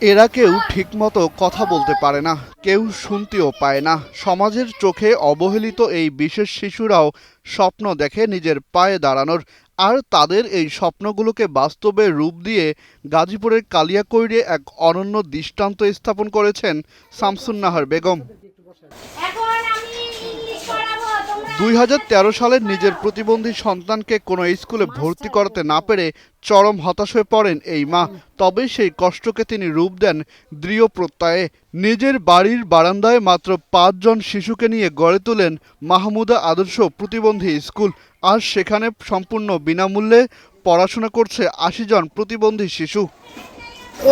এরা কেউ ঠিকমতো কথা বলতে পারে না, কেউ শুনতেও পায় না। সমাজের চোখে অবহেলিত এই বিশেষ শিশুরাও স্বপ্ন দেখে নিজের পায়ে দাঁড়ানোর। আর তাদের এই স্বপ্নগুলোকে বাস্তবে রূপ দিয়ে গাজীপুরের কালিয়াকৈরে এক অনন্য দৃষ্টান্ত স্থাপন করেছেন শামসুন্নাহার বেগম। 2013 সালে নিজের প্রতিবন্ধী সন্তানকে কোনো স্কুলে ভর্তি করাতে না পেরে চরম হতাশ হয়ে পড়েন এই মা। তবে সেই কষ্টকে তিনি রূপ দেন দৃঢ় প্রত্যয়ে। নিজের বাড়ির বারান্দায় মাত্র 5 জন শিশুকে নিয়ে গড়ে তোলেন মাহমুদা আদর্শ প্রতিবন্ধী স্কুল। আর সেখানে সম্পূর্ণ বিনামূল্যে পড়াশোনা করছে 80 জন প্রতিবন্ধী শিশু।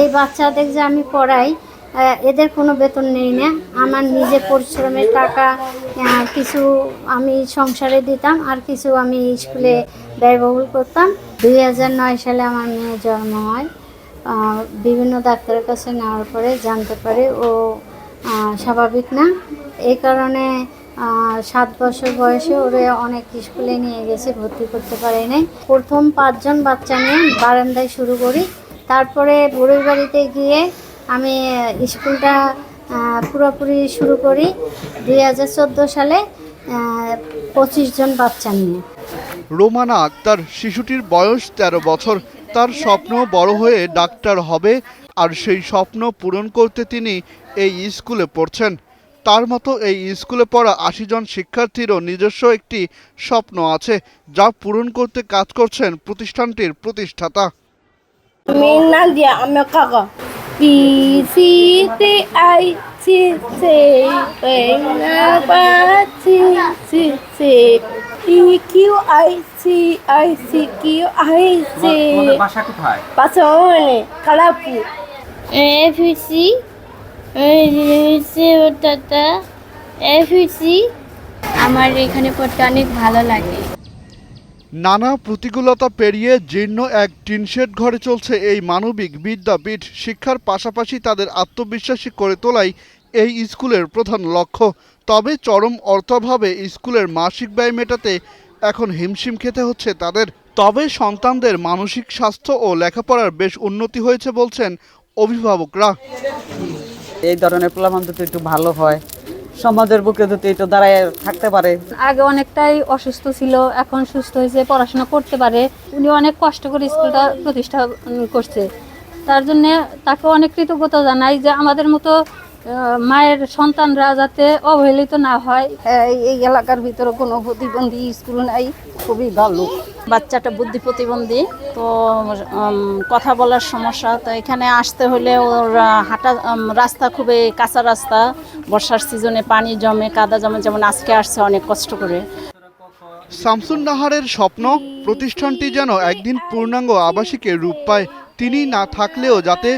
এই বাচ্চাদের যে আমি পড়াই, এদের কোনো বেতন নেই না। আমার নিজের পরিশ্রমের টাকা কিছু আমি সংসারে দিতাম, আর কিছু আমি স্কুলে ব্যয়বহুল করতাম। 2009 সালে আমার মেয়ে জন্ম হয়। বিভিন্ন ডাক্তারের কাছে নেওয়ার পরে জানতে পারে ও স্বাভাবিক না। এই কারণে 7 বছর বয়সে ওরে অনেক স্কুলে নিয়ে গেছে, ভর্তি করতে পারি নাই। প্রথম 5 জন বাচ্চা নিয়ে বারান্দায় শুরু করি, তারপরে বুড়ির বাড়িতে গিয়ে আমি স্কুলটা পুরোপুরি শুরু করি 2014 সালে 25 জন বাচ্চা নিয়ে। রোমানা আক্তার, শিশুটির বয়স 13 বছর। তার স্বপ্ন বড় হয়ে ডাক্তার হবে, আর সেই স্বপ্ন পূরণ করতে তিনি এই স্কুলে পড়ছেন। তার মতো এই স্কুলে পড়া 80 জন শিক্ষার্থীরও নিজস্ব একটি স্বপ্ন আছে, যা পূরণ করতে কাজ করছেন প্রতিষ্ঠানটির প্রতিষ্ঠাতা। আমার এখানে পড়তে অনেক ভালো লাগে। নানা প্রতিকূলতা পেরিয়ে জীর্ণ এক টিনশেড ঘরে চলছে এই মানবিক বিদ্যাপীঠ। শিক্ষার পাশাপাশি তাদের আত্মবিশ্বাসী করে তোলাই এই স্কুলের প্রধান লক্ষ্য। তবে চরম অর্থাভাবে স্কুলের মাসিক ব্যয় মেটাতে এখন হিমশিম খেতে হচ্ছে তাদের। তবে সন্তানদের মানসিক স্বাস্থ্য ও লেখাপড়ার বেশ উন্নতি হয়েছে বলছেন অভিভাবকরা। এই ধরনের প্ল্যান তো একটু ভালো হয়, সমাজের বুকে যদি একটু দাঁড়ায় থাকতে পারে। আগে অনেকটাই অসুস্থ ছিল, এখন সুস্থ হয়েছে, পড়াশোনা করতে পারে। উনি অনেক কষ্ট করে স্কুলটা প্রতিষ্ঠা করছে, তার জন্য তাকে অনেক কৃতজ্ঞতা জানাই যে আমাদের মতো মায়ের সন্তানরা যাতে অবহেলিত না হয়। এই এলাকার ভিতরে কোনো প্রতিবন্ধী স্কুল নাই, খুবই ভালো। বাচ্চাটা বুদ্ধি প্রতিবন্ধী, তো কথা বলার সমস্যা। তো এখানে আসতে হলে ওর হাঁটা রাস্তা খুবই কাঁচা রাস্তা, বর্ষার সিজনে পানি জমে, কাদা জমে, যেমন আজকে আসছে অনেক কষ্ট করে। শামসুন্নাহারের স্বপ্ন প্রতিষ্ঠানটি যেন একদিন পূর্ণাঙ্গ আবাসিকে রূপ পায়। তিনি না থাকলেও যাতে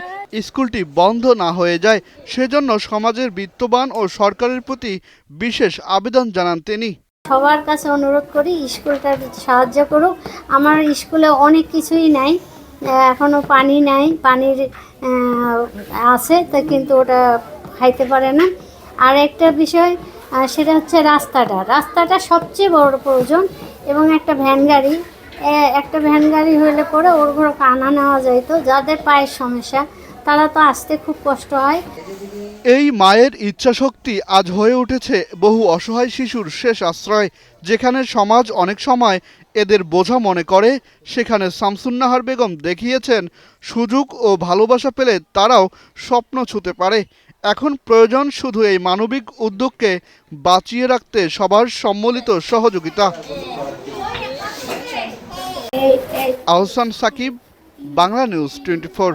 স্কুলটি বন্ধ না হয়ে যায়, সেজন্য সমাজের বিত্তবান ও সরকারের প্রতি বিশেষ আবেদন জানান তিনি। সবার কাছে অনুরোধ করি স্কুলটা সাহায্য করুক। আমার স্কুলে অনেক কিছুই নাই, এখনও পানি নাই, পানির আছে তা কিন্তু ওটা খাইতে পারে না। আর একটা বিষয় সেটা হচ্ছে রাস্তাটা সবচেয়ে বড় প্রয়োজন, এবং একটা ভ্যান গাড়ি হলে পরে ওর ঘরে আনা নেওয়া যাইতো। যাদের পায়ের সমস্যা তারা তো আসতে খুব কষ্ট হয়। এই মায়ের ইচ্ছাশক্তি আজ হয়ে উঠেছে বহু অসহায় শিশুর শেষ আশ্রয়। যেখানে সমাজ অনেক সময় এদের বোঝা মনে করে, সেখানে শামসুন্নাহার বেগম দেখিয়েছেন সুযোগ ও ভালোবাসা পেলে তারাও স্বপ্ন ছুঁতে পারে। এখন প্রয়োজন শুধু এই মানবিক উদ্যোগকে বাঁচিয়ে রাখতে সবার সম্মিলিত সহযোগিতা। আহসান সাকিব, বাংলা নিউজ 24।